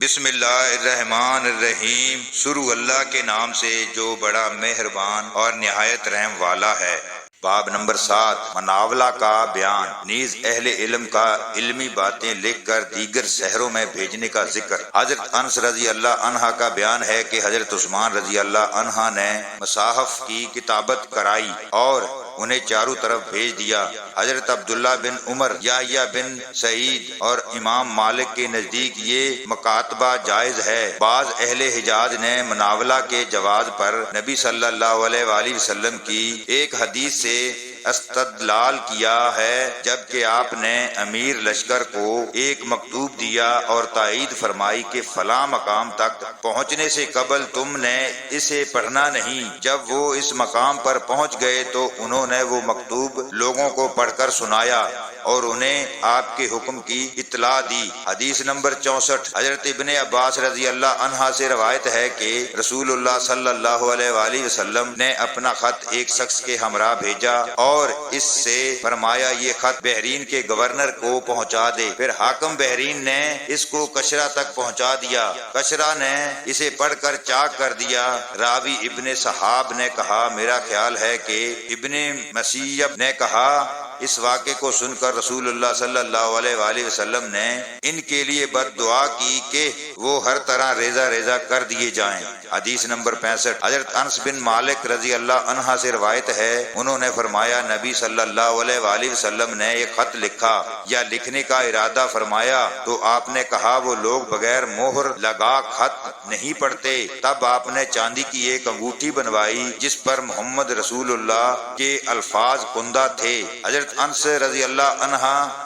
بسم اللہ الرحمن الرحیم، شروع اللہ کے نام سے جو بڑا مہربان اور نہایت رحم والا ہے۔ باب نمبر 7، مناولہ کا بیان، نیز اہل علم کا علمی باتیں لکھ کر دیگر شہروں میں بھیجنے کا ذکر۔ حضرت انس رضی اللہ عنہ کا بیان ہے کہ حضرت عثمان رضی اللہ عنہ نے مصاحف کی کتابت کرائی اور انہیں چاروں طرف بھیج دیا۔ حضرت عبداللہ بن عمر، یحییٰ بن سعید اور امام مالک کے نزدیک یہ مکاتبہ جائز ہے۔ بعض اہل حجاز نے مناولہ کے جواز پر نبی صلی اللہ علیہ وآلہ وسلم کی ایک حدیث سے استدلال کیا ہے، جبکہ آپ نے امیر لشکر کو ایک مکتوب دیا اور تائید فرمائی کہ فلاں مقام تک پہنچنے سے قبل تم نے اسے پڑھنا نہیں۔ جب وہ اس مقام پر پہنچ گئے تو انہوں نے وہ مکتوب لوگوں کو پڑھ کر سنایا اور انہیں آپ کے حکم کی اطلاع دی۔ حدیث نمبر 64، حضرت ابن عباس رضی اللہ عنہ سے روایت ہے کہ رسول اللہ صلی اللہ علیہ وآلہ وسلم نے اپنا خط ایک شخص کے ہمراہ بھیجا اور اس سے فرمایا یہ خط بحرین کے گورنر کو پہنچا دے۔ پھر حاکم بحرین نے اس کو کشرا تک پہنچا دیا۔ کشرا نے اسے پڑھ کر چاک کر دیا۔ راوی ابن صحاب نے کہا میرا خیال ہے کہ ابن مسیب نے کہا اس واقعے کو سن کر رسول اللہ صلی اللہ علیہ وآلہ وسلم نے ان کے لیے بد دعا کی کہ وہ ہر طرح ریزہ ریزہ کر دیے جائیں۔ حدیث نمبر 65، حضرت انس بن مالک رضی اللہ عنہ سے روایت ہے، انہوں نے فرمایا نبی صلی اللہ علیہ وآلہ وسلم نے ایک خط لکھا یا لکھنے کا ارادہ فرمایا تو آپ نے کہا وہ لوگ بغیر مہر لگا خط نہیں پڑھتے۔ تب آپ نے چاندی کی ایک انگوٹھی بنوائی جس پر محمد رسول اللہ کے الفاظ کندہ تھے۔ حضرت انس رضی اللہ عنہ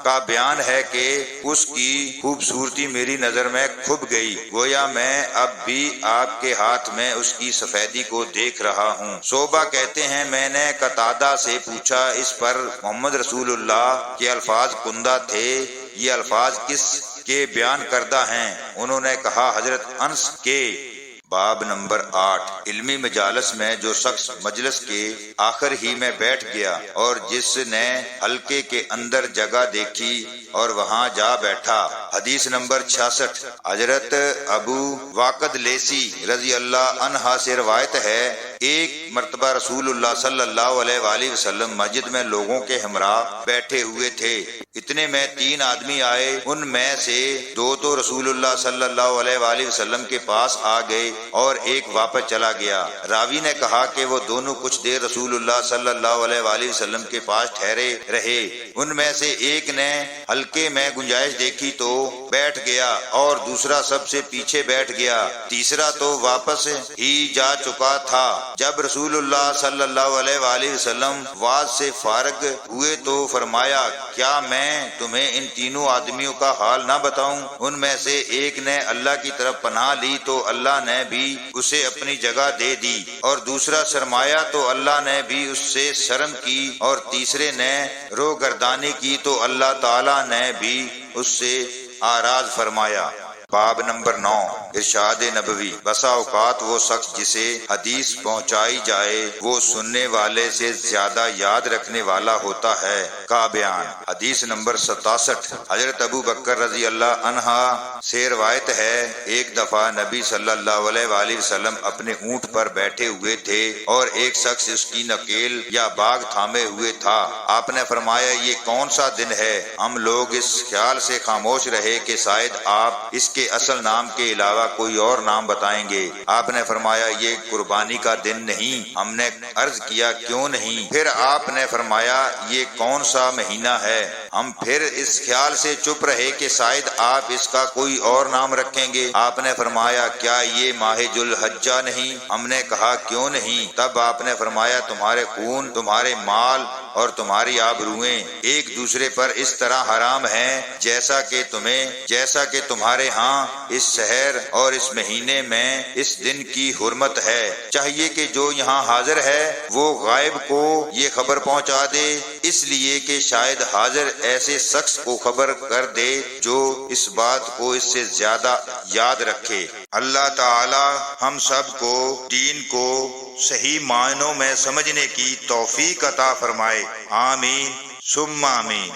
کا بیان ہے کہ اس کی خوبصورتی میری نظر میں کھب گئی، گویا میں اب بھی آپ کے ہاتھ میں اس کی سفیدی کو دیکھ رہا ہوں۔ صوبہ کہتے ہیں میں نے قتادہ سے پوچھا اس پر محمد رسول اللہ کے الفاظ کندہ تھے، یہ الفاظ کس کے بیان کردہ ہیں؟ انہوں نے کہا حضرت انس کے۔ باب نمبر 8، علمی مجالس میں جو شخص مجلس کے آخر ہی میں بیٹھ گیا اور جس نے حلقے کے اندر جگہ دیکھی اور وہاں جا بیٹھا۔ حدیث نمبر 66، حضرت ابو واقد لیسی رضی اللہ عنہ سے روایت ہے ایک مرتبہ رسول اللہ صلی اللہ علیہ وآلہ وسلم مسجد میں لوگوں کے ہمراہ بیٹھے ہوئے تھے۔ اتنے میں 3 آدمی آئے، ان میں سے 2 تو رسول اللہ صلی اللہ علیہ وآلہ وسلم کے پاس آ گئے اور ایک واپس چلا گیا۔ راوی نے کہا کہ وہ دونوں کچھ دیر رسول اللہ صلی اللہ علیہ وآلہ وسلم کے پاس ٹھہرے رہے۔ ان میں سے ایک نے حلقے میں گنجائش دیکھی تو بیٹھ گیا اور دوسرا سب سے پیچھے بیٹھ گیا، تیسرا تو واپس ہی جا چکا تھا۔ جب رسول اللہ صلی اللہ علیہ وآلہ وسلم واز سے فارغ ہوئے تو فرمایا کیا میں تمہیں ان تینوں آدمیوں کا حال نہ بتاؤں؟ ان میں سے ایک نے اللہ کی طرف پناہ لی تو اللہ نے بھی اسے اپنی جگہ دے دی، اور دوسرا سرمایا تو اللہ نے بھی اس سے شرم کی، اور تیسرے نے روگردانی کی تو اللہ تعالی نے بھی اس سے آراز فرمایا۔ باب نمبر 9، ارشاد نبوی، بسا اوقات وہ شخص جسے حدیث پہنچائی جائے وہ سننے والے سے زیادہ یاد رکھنے والا ہوتا ہے کا بیان۔ حدیث نمبر 67، حضرت ابو بکر رضی اللہ عنہ سے روایت ہے ایک دفعہ نبی صلی اللہ علیہ وآلہ وسلم اپنے اونٹ پر بیٹھے ہوئے تھے اور ایک شخص اس کی نکیل یا باغ تھامے ہوئے تھا۔ آپ نے فرمایا یہ کون سا دن ہے؟ ہم لوگ اس خیال سے خاموش رہے کہ شاید آپ اس کے اصل نام کے علاوہ کوئی اور نام بتائیں گے۔ آپ نے فرمایا یہ قربانی کا دن نہیں۔ ہم نے عرض کیا کیوں نہیں؟ پھر آپ نے فرمایا یہ کون سا مہینہ ہے؟ ہم پھر اس خیال سے چپ رہے کہ شاید آپ اس کا کوئی اور نام رکھیں گے۔ آپ نے فرمایا کیا یہ ماہ ذو الحجہ نہیں؟ ہم نے کہا کیوں نہیں؟ تب آپ نے فرمایا تمہارے خون، تمہارے مال اور تمہاری آبروئیں ایک دوسرے پر اس طرح حرام ہیں جیسا کہ تمہارے ہاں اس شہر اور اس مہینے میں اس دن کی حرمت ہے۔ چاہیے کہ جو یہاں حاضر ہے وہ غائب کو یہ خبر پہنچا دے، اس لیے کہ شاید حاضر ایسے شخص کو خبر کر دے جو اس بات کو اس سے زیادہ یاد رکھے۔ اللہ تعالی ہم سب کو دین کو صحیح معنوں میں سمجھنے کی توفیق عطا فرمائے، آمین ثم آمین۔